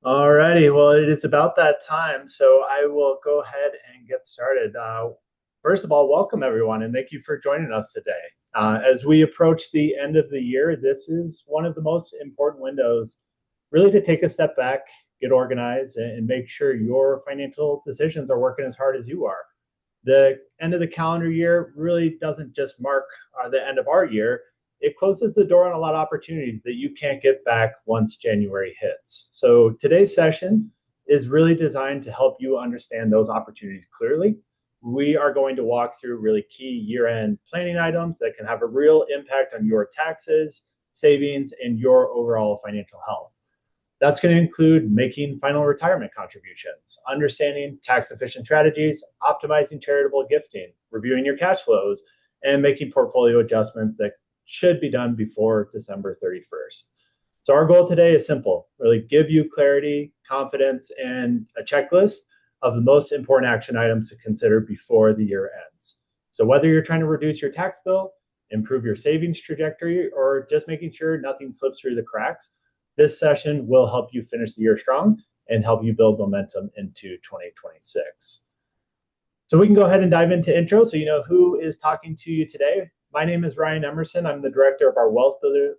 Alrighty, well, it is about that time, so I will go ahead and get started. First of all, welcome everyone, and thank you for joining us today. As we approach the end of the year, this is one of the most important windows, really to take a step back, get organized, and make sure your financial decisions are working as hard as you are. The end of the calendar year really doesn't just mark the end of our year. It closes the door on a lot of opportunities that you can't get back once January hits. So today's session is really designed to help you understand those opportunities clearly. We are going to walk through really key year-end planning items that can have a real impact on your taxes, savings, and your overall financial health. That's going to include making final retirement contributions, understanding tax-efficient strategies, optimizing charitable gifting, reviewing your cash flows, and making portfolio adjustments that should be done before December 31st. So our goal today is simple, really give you clarity, confidence, and a checklist of the most important action items to consider before the year ends. So whether you're trying to reduce your tax bill, improve your savings trajectory, or just making sure nothing slips through the cracks, this session will help you finish the year strong and help you build momentum into 2026. So we can go ahead and dive into intro so you know who is talking to you today. My name is Ryan Emerson. I'm the director of our Wealth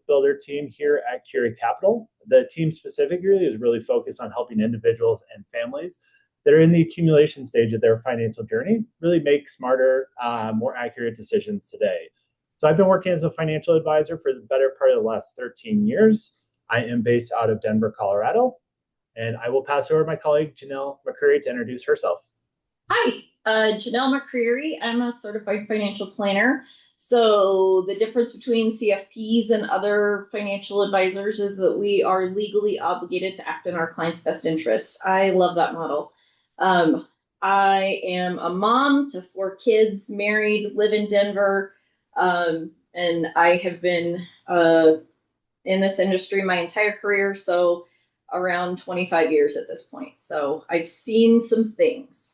Builder team here at Curi Capital. The team specifically is really focused on helping individuals and families that are in the accumulation stage of their financial journey really make smarter, more accurate decisions today. So I've been working as a financial advisor for the better part of the last 13 years. I am based out of Denver, Colorado, and I will pass over to my colleague, Janelle McCreary, to introduce herself. Hi, Janelle McCreary. I'm a certified financial planner. So the difference between CFPs and other financial advisors is that we are legally obligated to act in our clients' best interests. I love that model. I am a mom to 4 kids, married, live in Denver, and I have been in this industry my entire career, so around 25 years at this point. So I've seen some things.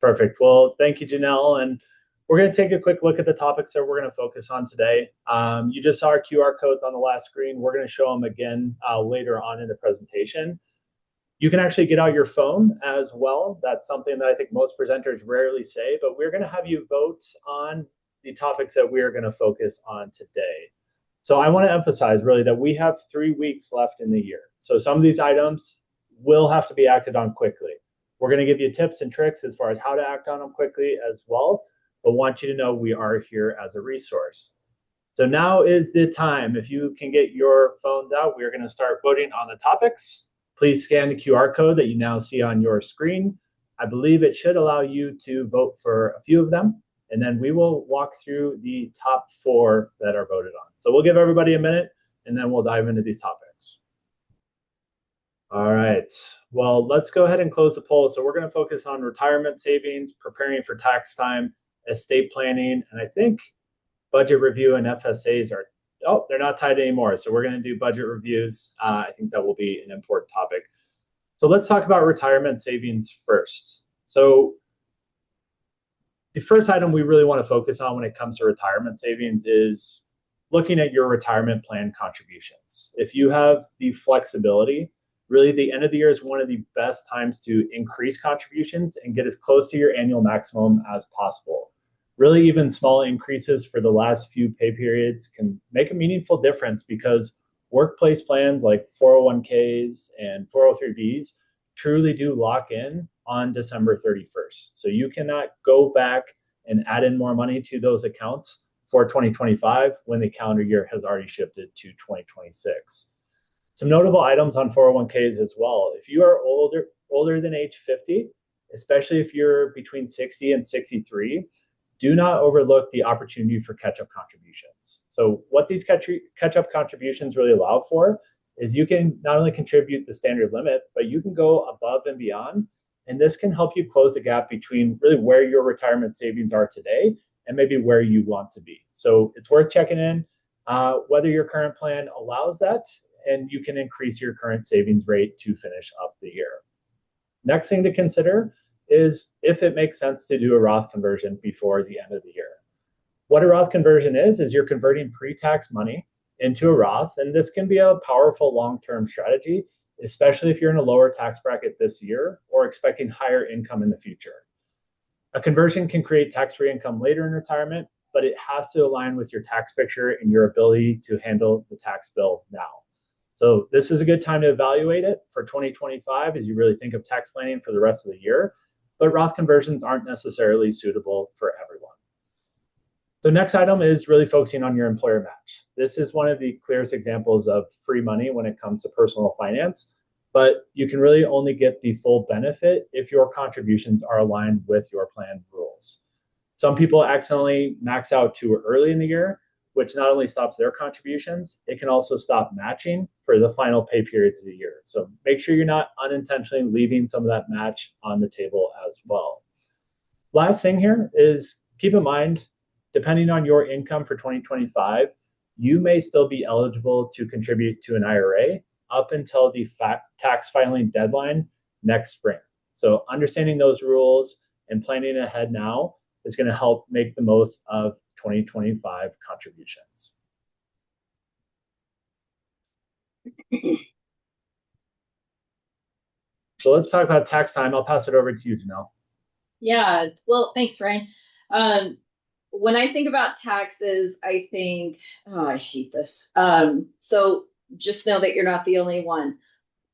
Perfect. Well, thank you, Janelle. And we're going to take a quick look at the topics that we're going to focus on today. You just saw our QR codes on the last screen. We're going to show them again later on in the presentation. You can actually get out your phone as well. That's something that I think most presenters rarely say, but we're going to have you vote on the topics that we are going to focus on today. So I want to emphasize really that we have 3 weeks left in the year. So some of these items will have to be acted on quickly. We're going to give you tips and tricks as far as how to act on them quickly as well, but want you to know we are here as a resource. So now is the time. If you can get your phones out, we're going to start voting on the topics. Please scan the QR code that you now see on your screen. I believe it should allow you to vote for a few of them, and then we will walk through the top 4 that are voted on. So we'll give everybody a minute, and then we'll dive into these topics. All right, well, let's go ahead and close the poll. So we're going to focus on retirement savings, preparing for tax time, estate planning, and I think budget review and FSAs are, they're not tied anymore. So we're going to do budget reviews. I think that will be an important topic. So let's talk about retirement savings first. So the first item we really want to focus on when it comes to retirement savings is looking at your retirement plan contributions. If you have the flexibility, really the end of the year is one of the best times to increase contributions and get as close to your annual maximum as possible. Really, even small increases for the last few pay periods can make a meaningful difference because workplace plans like 401ks and 403bs truly do lock in on December 31st. So you cannot go back and add in more money to those accounts for 2025 when the calendar year has already shifted to 2026. Some notable items on 401ks as well. If you are older than age 50, especially if you're between 60 and 63, do not overlook the opportunity for catch-up contributions. So what these catch-up contributions really allow for is you can not only contribute the standard limit, but you can go above and beyond. And this can help you close the gap between really where your retirement savings are today and maybe where you want to be. So it's worth checking in whether your current plan allows that, and you can increase your current savings rate to finish up the year. Next thing to consider is if it makes sense to do a Roth conversion before the end of the year. What a Roth conversion is you're converting pre-tax money into a Roth. And this can be a powerful long-term strategy, especially if you're in a lower tax bracket this year or expecting higher income in the future. A conversion can create tax-free income later in retirement, but it has to align with your tax picture and your ability to handle the tax bill now. So this is a good time to evaluate it for 2025 as you really think of tax planning for the rest of the year, but Roth conversions aren't necessarily suitable for everyone. The next item is really focusing on your employer match. This is one of the clearest examples of free money when it comes to personal finance, but you can really only get the full benefit if your contributions are aligned with your plan rules. Some people accidentally max out too early in the year, which not only stops their contributions, it can also stop matching for the final pay periods of the year. So make sure you're not unintentionally leaving some of that match on the table as well. Last thing here is keep in mind, depending on your income for 2025, you may still be eligible to contribute to an IRA up until the tax filing deadline next spring. So understanding those rules and planning ahead now is going to help make the most of 2025 contributions. So let's talk about tax time. I'll pass it over to you, Janelle. Yeah, well, thanks, Ryan. When I think about taxes, I think, oh, I hate this. So just know that you're not the only one.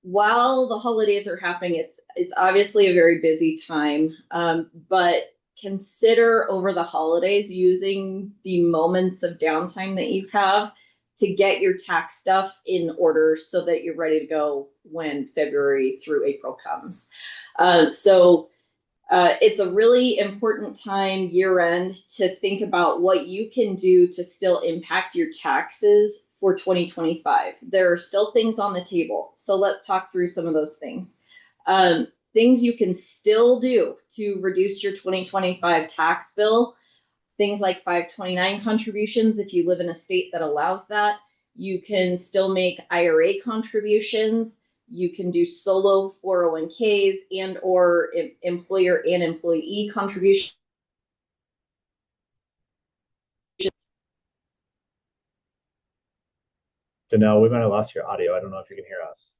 While the holidays are happening, it's obviously a very busy time, but consider over the holidays using the moments of downtime that you have to get your tax stuff in order so that you're ready to go when February through April comes. It's a really important time year end to think about what you can do to still impact your taxes for 2025. There are still things on the table. So let's talk through some of those things. Things you can still do to reduce your 2025 tax bill, things like 529 contributions if you live in a state that allows that. You can still make IRA contributions. You can do solo 401ks and or employer and employee contributions. Janelle, we might have lost your audio. I don't know if you can hear us.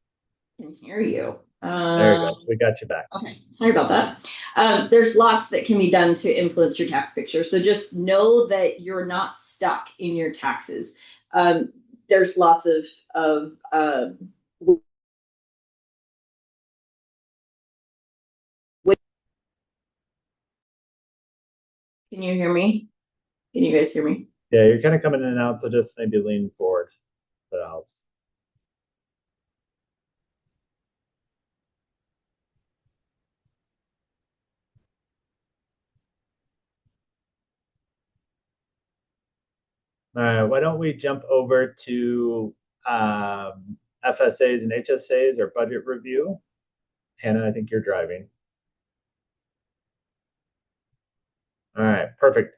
I can hear you. There you go. We got you back. Okay, sorry about that. There's lots that can be done to influence your tax picture. So just know that you're not stuck in your taxes. There's lots of Can you hear me? Can you guys hear me? Yeah, you're kind of coming in and out, so just maybe lean forward. That helps. All right, why don't we jump over to FSAs and HSAs or budget review? Hannah, I think you're driving. All right, perfect.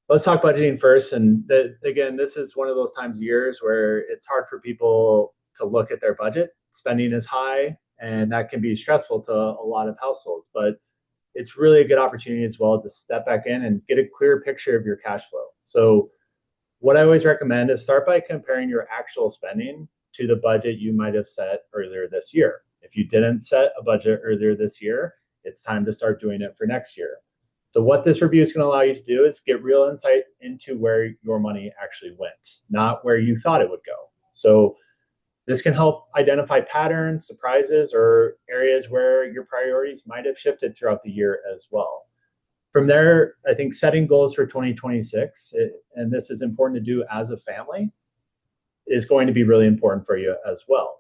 Let's talk budgeting first. And again, this is one of those times of years where it's hard for people to look at their budget. Spending is high, and that can be stressful to a lot of households. But it's really a good opportunity as well to step back in and get a clear picture of your cash flow. So what I always recommend is start by comparing your actual spending to the budget you might have set earlier this year. If you didn't set a budget earlier this year, it's time to start doing it for next year. So what this review is going to allow you to do is get real insight into where your money actually went, not where you thought it would go. So this can help identify patterns, surprises, or areas where your priorities might have shifted throughout the year as well. From there, I think setting goals for 2026, and this is important to do as a family, is going to be really important for you as well.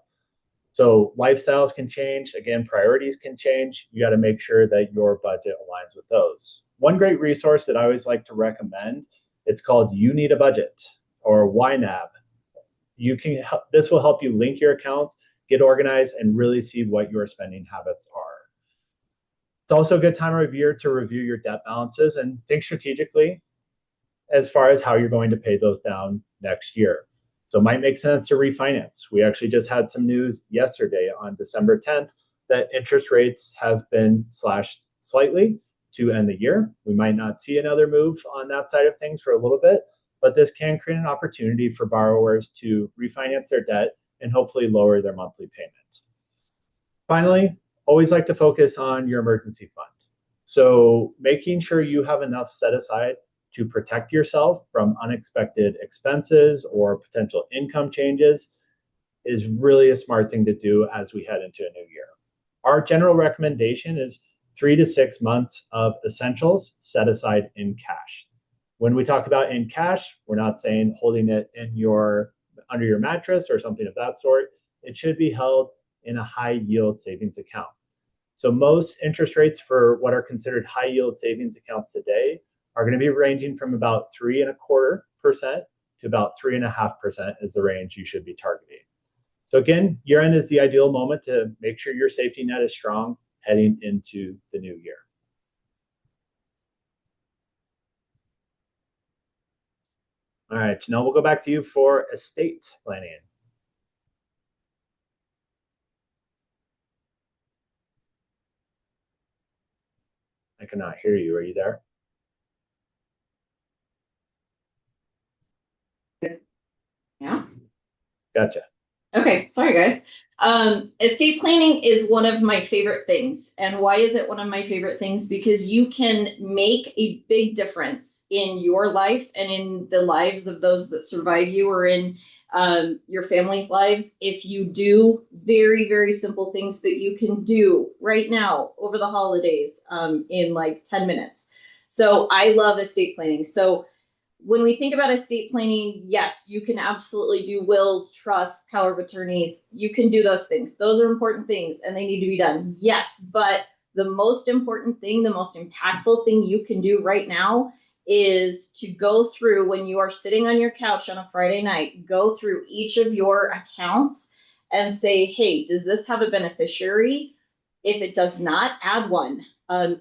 So lifestyles can change. Again, priorities can change. You got to make sure that your budget aligns with those. One great resource that I always like to recommend, it's called You Need a Budget, or YNAB. This will help you link your accounts, get organized, and really see what your spending habits are. It's also a good time of year to review your debt balances and think strategically as far as how you're going to pay those down next year. So it might make sense to refinance. We actually just had some news yesterday on December 10th that interest rates have been slashed slightly to end the year. We might not see another move on that side of things for a little bit, but this can create an opportunity for borrowers to refinance their debt and hopefully lower their monthly payments. Finally, always like to focus on your emergency fund. So making sure you have enough set aside to protect yourself from unexpected expenses or potential income changes is really a smart thing to do as we head into a new year. Our general recommendation is 3 to 6 months of essentials set aside in cash. When we talk about in cash, we're not saying holding it in under your mattress or something of that sort. It should be held in a high yield savings account. So most interest rates for what are considered high yield savings accounts today are going to be ranging from about 3.25% to about 3.5% is the range you should be targeting. So again, year end is the ideal moment to make sure your safety net is strong heading into the new year. All right, Janelle, we'll go back to you for estate planning. I cannot hear you. Are you there? Yeah. Gotcha. Okay, sorry guys. Estate planning is one of my favorite things. And why is it one of my favorite things? Because you can make a big difference in your life and in the lives of those that survive you, or in your family's lives, if you do very, very simple things that you can do right now over the holidays in like 10 minutes. So I love estate planning. So when we think about estate planning, yes, you can absolutely do wills, trusts, power of attorneys. You can do those things. Those are important things and they need to be done. Yes, but the most important thing, the most impactful thing you can do right now is to go through, when you are sitting on your couch on a Friday night, go through each of your accounts and say, hey, does this have a beneficiary? If it does not, add one.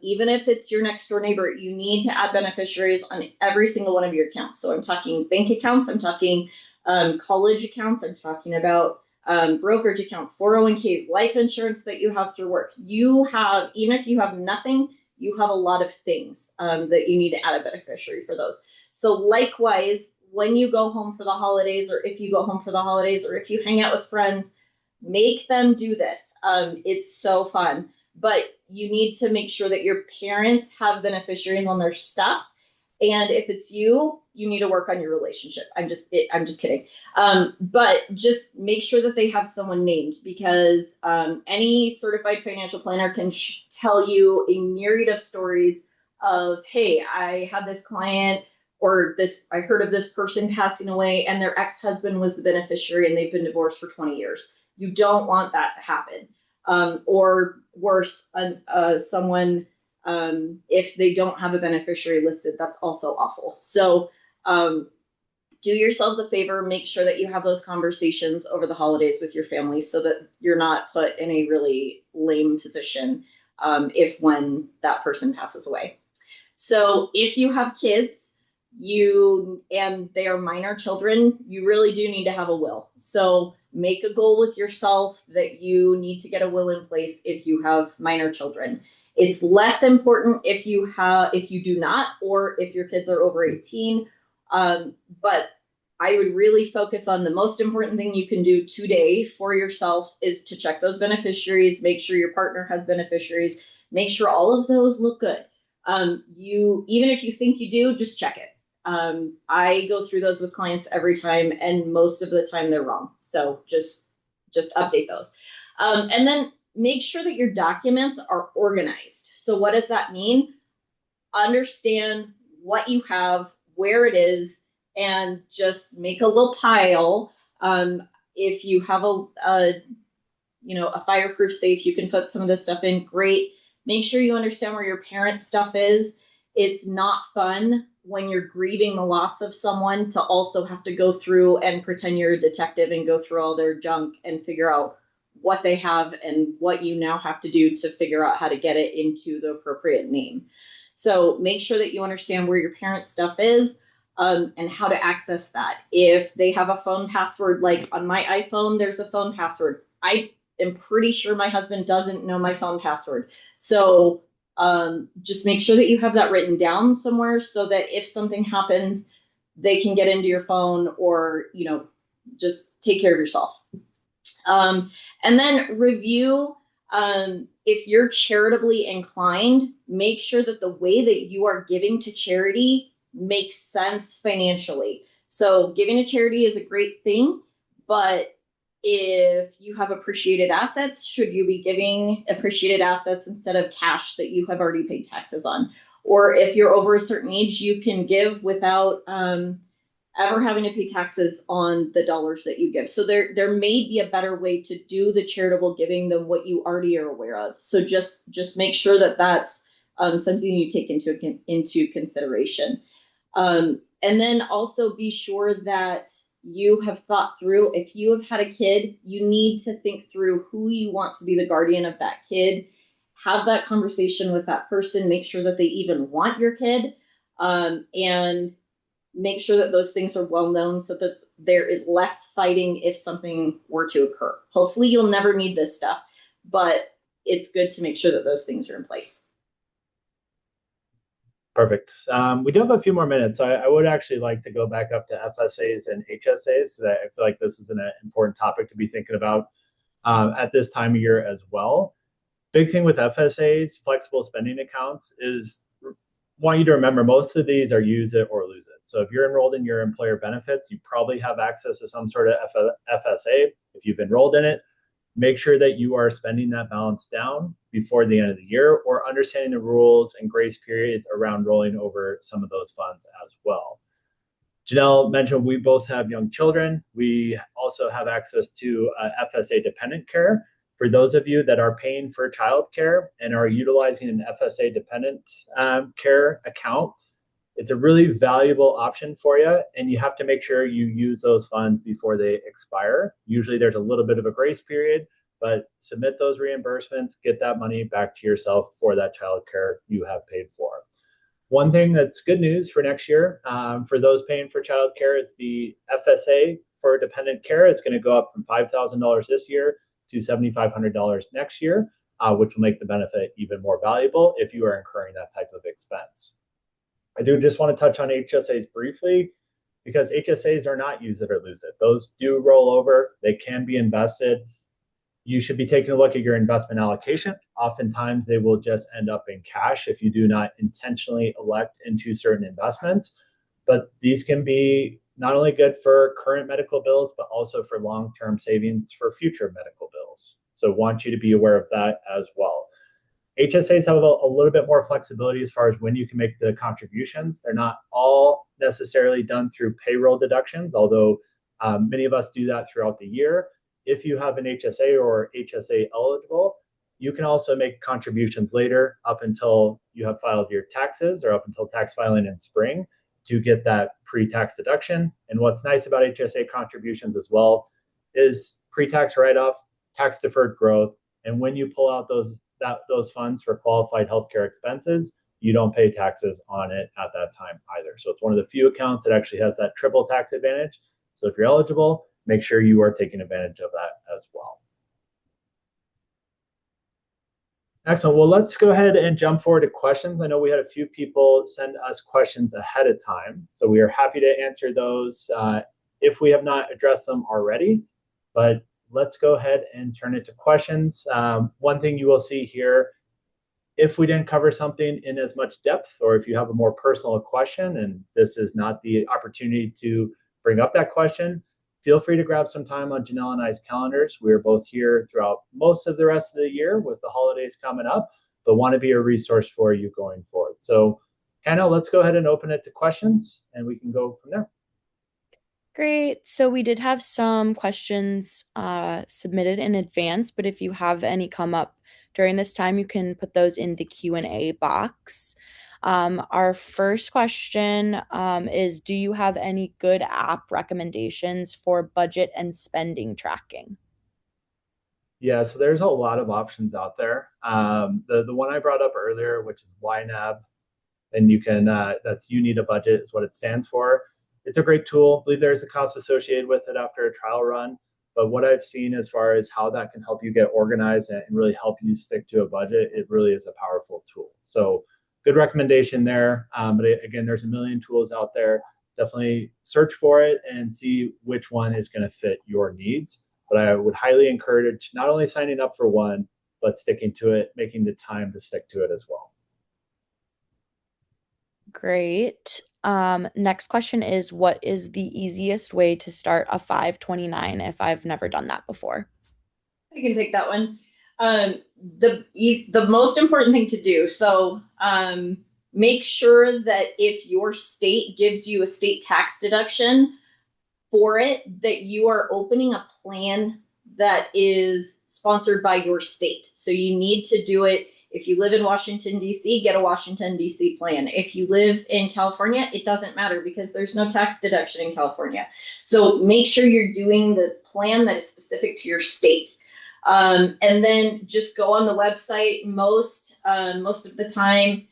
Even if it's your next door neighbor, you need to add beneficiaries on every single one of your accounts. So I'm talking bank accounts, I'm talking college accounts, I'm talking about brokerage accounts, 401ks, life insurance that you have through work. You have, even if you have nothing, you have a lot of things that you need to add a beneficiary for those. So likewise, when you go home for the holidays, or if you go home for the holidays, or if you hang out with friends, make them do this. It's so fun. But you need to make sure that your parents have beneficiaries on their stuff. And if it's you, you need to work on your relationship. I'm just kidding. But just make sure that they have someone named, because any certified financial planner can tell you a myriad of stories of, hey, I had this client, or this, I heard of this person passing away and their ex-husband was the beneficiary and they've been divorced for 20 years. You don't want that to happen. Or worse, someone, if they don't have a beneficiary listed, that's also awful. So do yourselves a favor, make sure that you have those conversations over the holidays with your family so that you're not put in a really lame position when that person passes away. So if you have kids, and they are minor children, you really do need to have a will. So make a goal with yourself that you need to get a will in place if you have minor children. It's less important if you do not, or if your kids are over 18. But I would really focus on the most important thing you can do today for yourself is to check those beneficiaries, make sure your partner has beneficiaries, make sure all of those look good. Even if you think you do, just check it. I go through those with clients every time, and most of the time they're wrong. So just update those. And then make sure that your documents are organized. So what does that mean? Understand what you have, where it is, and just make a little pile. If you have a fireproof safe, you can put some of this stuff in. Great. Make sure you understand where your parents' stuff is. It's not fun when you're grieving the loss of someone to also have to go through and pretend you're a detective and go through all their junk and figure out what they have and what you now have to do to figure out how to get it into the appropriate name. So make sure that you understand where your parents' stuff is and how to access that. If they have a phone password, like on my iPhone, there's a phone password. I am pretty sure my husband doesn't know my phone password. So just make sure that you have that written down somewhere so that if something happens, they can get into your phone, or, just take care of yourself. And then review, if you're charitably inclined, make sure that the way that you are giving to charity makes sense financially. So giving to charity is a great thing, but if you have appreciated assets, should you be giving appreciated assets instead of cash that you have already paid taxes on? Or if you're over a certain age, you can give without ever having to pay taxes on the dollars that you give. So there may be a better way to do the charitable giving than what you already are aware of. So just make sure that that's something you take into consideration. And then also be sure that you have thought through, if you have had a kid, you need to think through who you want to be the guardian of that kid. Have that conversation with that person, make sure that they even want your kid, and make sure that those things are well known so that there is less fighting if something were to occur. Hopefully you'll never need this stuff, but it's good to make sure that those things are in place. Perfect. We do have a few more minutes. So I would actually like to go back up to FSAs and HSAs. So that I feel like this is an important topic to be thinking about at this time of year as well. Big thing with FSAs, flexible spending accounts, is want you to remember most of these are use it or lose it. So if you're enrolled in your employer benefits, you probably have access to some sort of FSA. If you've enrolled in it, make sure that you are spending that balance down before the end of the year, or understanding the rules and grace periods around rolling over some of those funds as well. Janelle mentioned we both have young children. We also have access to FSA dependent care. For those of you that are paying for childcare and are utilizing an FSA dependent care account, it's a really valuable option for you, and you have to make sure you use those funds before they expire. Usually there's a little bit of a grace period, but submit those reimbursements, get that money back to yourself for that childcare you have paid for. One thing that's good news for next year for those paying for childcare is the FSA for dependent care is going to go up from $5,000 this year to $7,500 next year, which will make the benefit even more valuable if you are incurring that type of expense. I do just want to touch on HSAs briefly, because HSAs are not use it or lose it. Those do roll over. They can be invested. You should be taking a look at your investment allocation. Oftentimes, they will just end up in cash if you do not intentionally elect into certain investments. But these can be not only good for current medical bills, but also for long-term savings for future medical bills. So want you to be aware of that as well. HSAs have a little bit more flexibility as far as when you can make the contributions. They're not all necessarily done through payroll deductions, although many of us do that throughout the year. If you have an HSA or HSA eligible, you can also make contributions later up until you have filed your taxes, or up until tax filing in spring, to get that pre-tax deduction. And what's nice about HSA contributions as well is pre-tax write-off, tax deferred growth, and when you pull out those funds for qualified healthcare expenses, you don't pay taxes on it at that time either. So it's one of the few accounts that actually has that triple tax advantage. So if you're eligible, make sure you are taking advantage of that as well. Excellent. Well, let's go ahead and jump forward to questions. I know we had a few people send us questions ahead of time, so we are happy to answer those if we have not addressed them already. But let's go ahead and turn it to questions. One thing you will see here, if we didn't cover something in as much depth, or if you have a more personal question and this is not the opportunity to bring up that question, feel free to grab some time on Janelle and I's calendars. We are both here throughout most of the rest of the year with the holidays coming up, but want to be a resource for you going forward. So Hannah, let's go ahead and open it to questions and we can go from there. Great. So we did have some questions submitted in advance, but if you have any come up during this time, you can put those in the Q&A box. Our first question is, do you have any good app recommendations for budget and spending tracking? Yeah, so there's a lot of options out there. The one I brought up earlier, which is YNAB, and you can, that's You Need a Budget is what it stands for. It's a great tool. I believe there's a cost associated with it after a trial run. But what I've seen as far as how that can help you get organized and really help you stick to a budget, it really is a powerful tool. So good recommendation there. But again, there's a million tools out there. definitely search for it and see which one is going to fit your needs. But I would highly encourage not only signing up for one, but sticking to it, making the time to stick to it as well. Great. Next question is, what is the easiest way to start a 529 if I've never done that before? I can take that one. The most important thing to do. So make sure that if your state gives you a state tax deduction for it, that you are opening a plan that is sponsored by your state. So you need to do it. If you live in Washington, D.C., get a Washington, D.C. plan. If you live in California, it doesn't matter because there's no tax deduction in California. So make sure you're doing the plan that is specific to your state. And then just go on the website. Most of the time,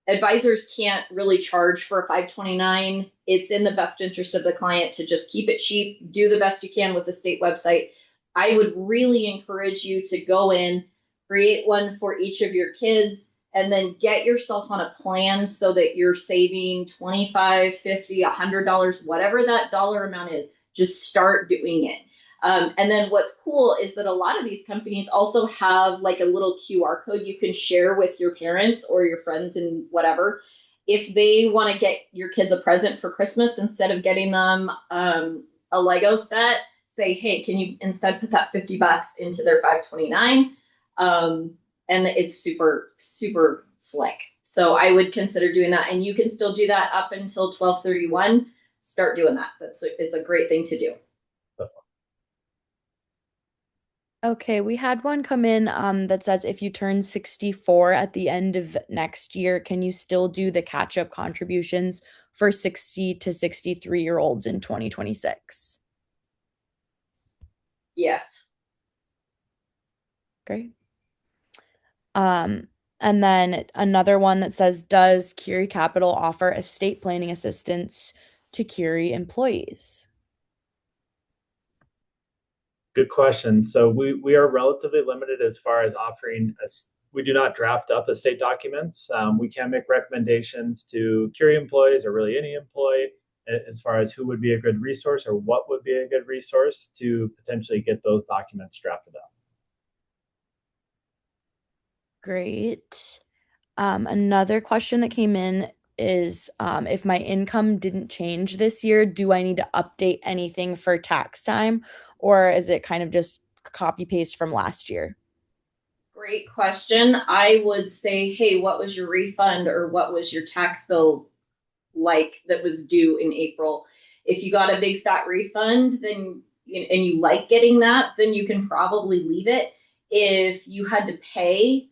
advisors can't really charge for a 529. It's in the best interest of the client to just keep it cheap, do the best you can with the state website. I would really encourage you to go in, create one for each of your kids, and then get yourself on a plan so that you're saving $25, $50, $100, whatever that dollar amount is. Just start doing it. And then what's cool is that a lot of these companies also have like a little QR code you can share with your parents or your friends and whatever. If they want to get your kids a present for Christmas, instead of getting them a Lego set, say, hey, can you instead put that $50 into their 529? And it's super, super slick. So I would consider doing that. And you can still do that up until 12/31. Start doing that. It's a great thing to do. Okay, we had one come in that says if you turn 64 at the end of next year, can you still do the catch-up contributions for 60 to 63-year-olds in 2026? Yes. Great. And then another one that says, does Curi Capital offer estate planning assistance to Curi employees? Good question. So we are relatively limited as far as offering we do not draft up estate documents. We can make recommendations to Curi employees or really any employee as far as who would be a good resource or what would be a good resource to potentially get those documents drafted up. Great. Another question that came in is if my income didn't change this year, do I need to update anything for tax time, or is it kind of just copy paste from last year? Great question. I would say, hey, what was your refund or what was your tax bill like that was due in April? If you got a big fat refund, then and you like getting that, then you can probably leave it. If you had to pay,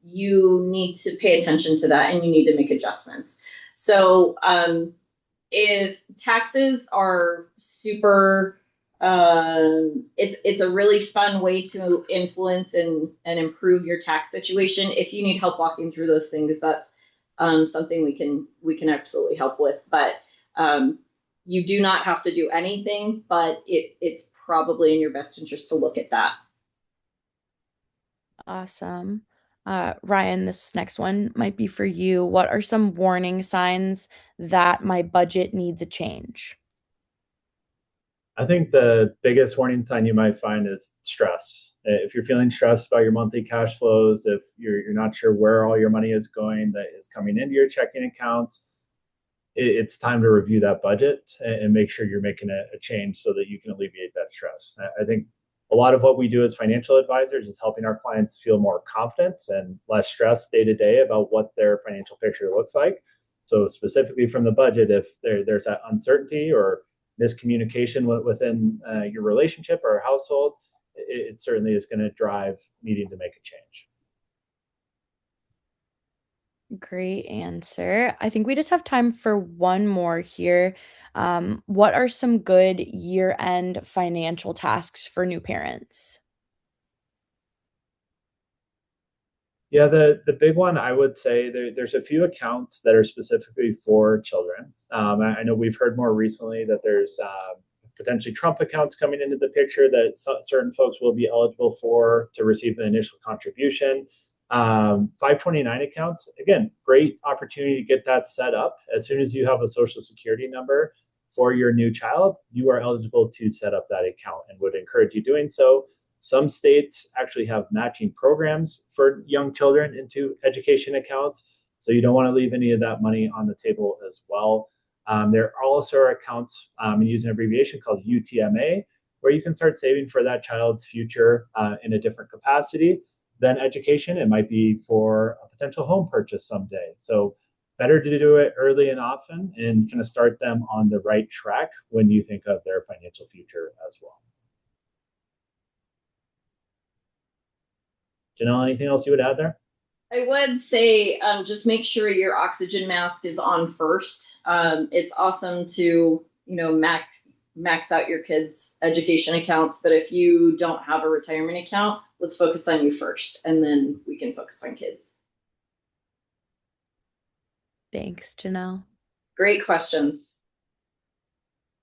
you need to pay attention to that and you need to make adjustments. So if taxes are super, it's a really fun way to influence and improve your tax situation. If you need help walking through those things, that's something we can absolutely help with. But you do not have to do anything, but it's probably in your best interest to look at that. Awesome. Ryan, this next one might be for you. What are some warning signs that my budget needs a change? I think the biggest warning sign you might find is stress. If you're feeling stressed about your monthly cash flows, if you're not sure where all your money is going that is coming into your checking accounts, it's time to review that budget and make sure you're making a change so that you can alleviate that stress. I think a lot of what we do as financial advisors is helping our clients feel more confident and less stressed day to day about what their financial picture looks like. So specifically from the budget, if there's that uncertainty or miscommunication within your relationship or household, it certainly is going to drive needing to make a change. Great answer. I think we just have time for one more here. What are some good year-end financial tasks for new parents? Yeah, the big one, I would say there's a few accounts that are specifically for children. I know we've heard more recently that there's potentially Trump accounts coming into the picture that certain folks will be eligible for to receive an initial contribution. 529 accounts, again, great opportunity to get that set up. As soon as you have a social security number for your new child, you are eligible to set up that account and would encourage you doing so. Some states actually have matching programs for young children into education accounts, so you don't want to leave any of that money on the table as well. There also are accounts, using an abbreviation called UTMA, where you can start saving for that child's future in a different capacity than education. It might be for a potential home purchase someday. So better to do it early and often and kind of start them on the right track when you think of their financial future as well. Janelle, anything else you would add there? I would say just make sure your oxygen mask is on first. It's awesome to, max out your kids' education accounts, but if you don't have a retirement account, let's focus on you first, and then we can focus on kids. Thanks, Janelle. Great questions.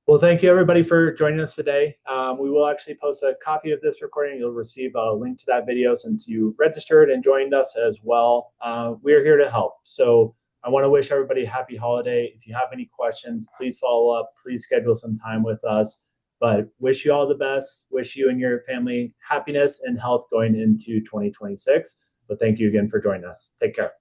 Well, thank you everybody for joining us today. We will actually post a copy of this recording. You'll receive a link to that video since you registered and joined us as well. We're here to help. So I want to wish everybody a happy holiday. If you have any questions, please follow up. Please schedule some time with us. But wish you all the best. Wish you and your family happiness and health going into 2026. But thank you again for joining us. Take care.